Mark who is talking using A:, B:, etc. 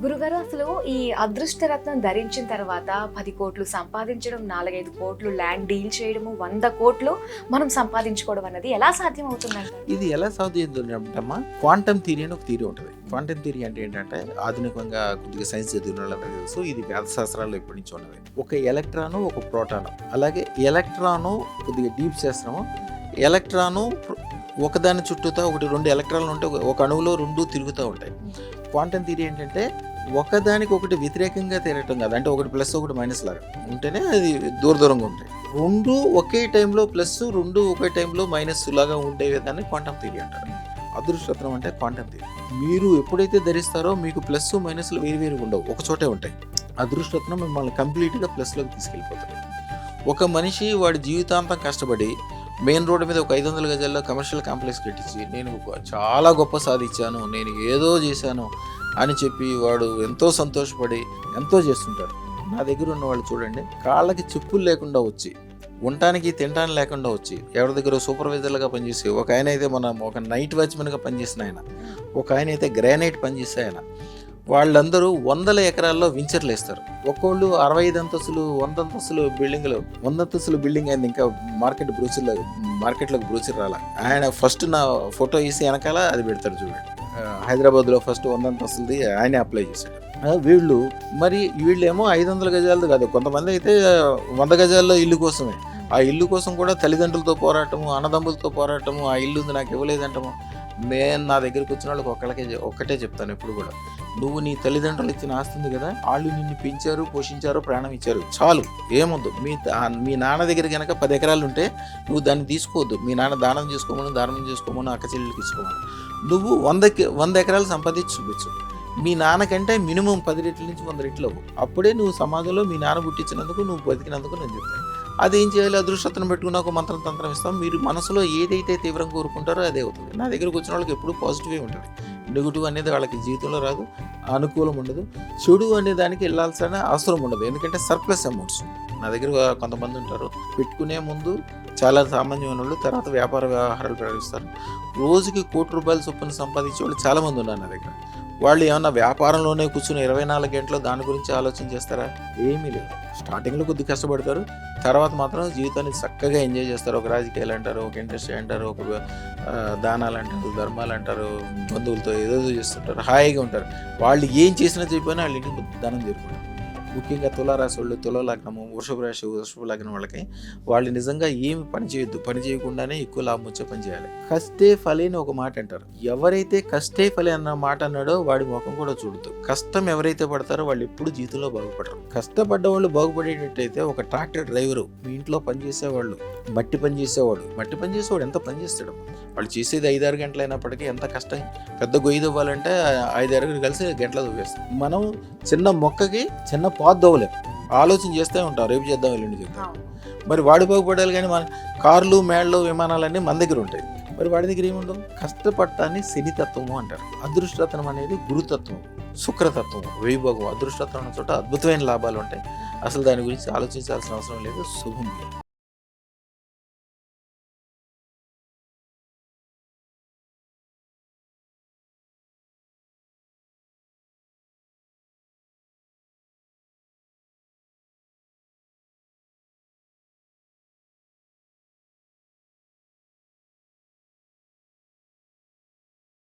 A: గురుగారు, అసలు ఈ అదృష్టరత్నం ధరించిన తర్వాత 10 కోట్లు సంపాదించడం, 4-5 కోట్లు ల్యాండ్ డీల్ చేయడము, 100 కోట్లు మనం సంపాదించుకోవడం అన్నది ఎలా సాధ్యం అవుతుందంట?
B: ఇది ఎలా సాధ్యమవుతుందమ్మా? క్వాంటమ్ థియరీ అని ఒక థియరీ ఉంటుంది. క్వాంటమ్ థియరీ అంటే ఏంటంటే, ఆధునికంగా కొద్దిగా సైన్స్ చదివిన వాళ్ళందరికీ తెలుసు. ఇది వేద శాస్త్రాల్లో ఎప్పటి నుంచి ఉన్నది. ఒక ఎలక్ట్రాను, ఒక ప్రోటాను. అలాగే ఎలక్ట్రాను కొద్దిగా డీప్ శాస్త్రము. ఎలక్ట్రాను ఒకదాని చుట్టూతా ఒకటి 2 ఎలక్ట్రాన్లు ఉంటే ఒక అణువులో 2 తిరుగుతూ ఉంటాయి. క్వాంటమ్ థియరీ ఏంటంటే ఒకదానికి ఒకటి వ్యతిరేకంగా తిరగటం కాదు, అంటే ఒకటి ప్లస్ ఒకటి మైనస్ లాగా ఉంటేనే అది దూరంగా ఉంటాయి. 2 ఒకే టైంలో ప్లస్, 2 ఒకే టైంలో మైనస్ లాగా ఉండే విధాన్ని క్వాంటమ్ థియరీ అంటారు. అదృష్టరత్నం అంటే క్వాంటమ్ థియరీ. మీరు ఎప్పుడైతే ధరిస్తారో మీకు ప్లస్ మైనస్లు వేరువేరుగా ఉండవు, ఒక చోటే ఉంటాయి. అదృష్టరత్నం మిమ్మల్ని కంప్లీట్గా ప్లస్లోకి తీసుకెళ్ళిపోతుంది. ఒక మనిషి వాడి జీవితాంతం కష్టపడి మెయిన్ రోడ్డు మీద ఒక 500 గజాల్లో కమర్షియల్ కాంప్లెక్స్ కట్టించి నేను చాలా గొప్ప సాధించాను, నేను ఏదో చేశాను అని చెప్పి వాడు ఎంతో సంతోషపడి ఎంతో చేస్తుంటారు. నా దగ్గర ఉన్న వాళ్ళు చూడండి, కాళ్ళకి చెప్పులు లేకుండా వచ్చి, ఉండటానికి తినడానికి లేకుండా వచ్చి, ఎవరి దగ్గర సూపర్వైజర్లుగా పనిచేసి, ఒక ఆయన అయితే ఒక నైట్ వాచ్మెన్గా పనిచేసిన ఆయన, ఒక ఆయన అయితే గ్రానైట్ పనిచేసే ఆయన, వాళ్ళందరూ 100 ఎకరాల్లో వెంచర్లు వేస్తారు. ఒక్కోళ్ళు 65 అంతస్తులు 100 అంతస్తులు బిల్డింగ్లు, 100 అంతస్తుల బిల్డింగ్ అయింది, ఇంకా మార్కెట్లోకి బ్రూచర్ రాలా. ఆయన ఫస్ట్ నా ఫోటో వేసి వెనకాల అది పెడతారు చూడండి. హైదరాబాద్లో ఫస్ట్ 100 అంతస్తులది ఆయనే అప్లై చేశాడు. వీళ్ళేమో 500 గజాలది కాదు, కొంతమంది అయితే 100 గజాల్లో ఇల్లు కోసమే. ఆ ఇల్లు కోసం కూడా తల్లిదండ్రులతో పోరాటము, అన్నదమ్ములతో పోరాటము, ఆ ఇల్లు నాకు ఇవ్వలేదంటాము. నేను నా దగ్గరికి వచ్చిన వాళ్ళకి ఒక్కటే చెప్తాను ఎప్పుడు కూడా, నువ్వు నీ తల్లిదండ్రులు ఇచ్చిన ఆస్తుంది కదా, వాళ్ళు నిన్ను పెంచారు, పోషించారు, ప్రాణం ఇచ్చారు, చాలు, ఏమొద్దు. మీ నాన్న దగ్గర కనుక 10 ఎకరాలు ఉంటే నువ్వు దాన్ని తీసుకోవద్దు. మీ నాన్న దానం చేసుకోమని అక్క చెల్లెలకి ఇచ్చుకోమని. నువ్వు 100 ఎకరాలు సంపాదించి చూపించు. మీ నాన్నకంటే మినిమం 10 రెట్ల నుంచి 100 రెట్లు అవ్వు. అప్పుడే నువ్వు సమాజంలో మీ నాన్న పుట్టించినందుకు, నువ్వు బతికినందుకు నేను చెప్తాను. అదేం చేయాలి? అదృష్టతను పెట్టుకున్న ఒక మంత్రం తంత్రం ఇస్తాం. మీరు మనసులో ఏదైతే తీవ్రంగా కోరుకుంటారో అదే అవుతుంది. నా దగ్గరకు వచ్చిన వాళ్ళకి ఎప్పుడూ పాజిటివే ఉంటుంది. నెగిటివ్ అనేది వాళ్ళకి జీవితంలో రాదు, అనుకూలం ఉండదు. చెడు అనే దానికి వెళ్ళాల్సిన అవసరం ఉండదు, ఎందుకంటే సర్ప్లస్ అమౌంట్స్. నా దగ్గర కొంతమంది ఉంటారు, పెట్టుకునే ముందు చాలా సామాన్యమైన వాళ్ళు, తర్వాత వ్యాపార వ్యవహారాలు ప్రవేశిస్తారు. రోజుకి ₹1,00,00,000 చొప్పున సంపాదించే వాళ్ళు చాలామంది ఉన్నారు నా దగ్గర. వాళ్ళు ఏమన్నా వ్యాపారంలోనే కూర్చుని 24 గంటలు దాని గురించి ఆలోచన చేస్తారా? ఏమీ లేదు. స్టార్టింగ్లో కొద్దిగా కష్టపడతారు, తర్వాత మాత్రం జీవితాన్ని చక్కగా ఎంజాయ్ చేస్తారు. ఒక రాజకీయాలు అంటారు, ఒక ఇండస్ట్రీ అంటారు, ఒక దానాలు అంటారు, ధర్మాలు అంటారు, బంధువులతో ఏదో చేస్తుంటారు, హాయిగా ఉంటారు. వాళ్ళు ఏం చేసినా చెప్పినా వాళ్ళ ఇంటికి దానం జరుపుకుంటారు. ముఖ్యంగా తులారాశి వాళ్ళు, తుల లగ్నము, వృషభ లగ్నం వాళ్ళకి, వాళ్ళు నిజంగా ఏమి పని చేయొద్దు, పని చేయకుండానే ఎక్కువ లాభం వచ్చే పని చేయాలి. కష్టే ఫలి అని ఒక మాట అంటారు. ఎవరైతే కష్టే ఫలి అన్న మాట అన్నాడో వాడి ముఖం కూడా చూడదు. కష్టం ఎవరైతే పడతారో వాళ్ళు ఎప్పుడు జీవితంలో బాగుపడరు. కష్టపడ్డ వాళ్ళు బాగుపడేటట్టయితే, ఒక ట్రాక్టర్ డ్రైవరు, మీ ఇంట్లో పనిచేసేవాళ్ళు, మట్టి పని చేసేవాడు ఎంత పని చేస్తాడు? వాళ్ళు చేసేది 5-6 గంటలు అయినప్పటికీ ఎంత కష్టం. పెద్ద గొయ్యి దువ్వాలంటే 5-6 కలిసి గంటలు దువ్వేస్తాం. మనం చిన్న మొక్కకి చిన్న పాదు దవ్వలేం, ఆలోచన చేస్తూ ఉంటాం, రేపు చేద్దాం, ఎల్లుండి చేద్దాం. మరి వాడు బాగుపడాలి, కానీ మన కార్లు, మేళ్ళు, విమానాలన్నీ మన దగ్గర ఉంటాయి. మరి వాడి దగ్గర ఏముండవు? కష్టపడటాన్ని శనితత్వము అంటారు. అదృష్టరత్నం అనేది గురుతత్వం, శుక్రతత్వం, వైభోగం. అదృష్టరత్నం ఉన్న చోట అద్భుతమైన లాభాలు ఉంటాయి. అసలు దాని గురించి ఆలోచించాల్సిన అవసరం లేదు. శుభం.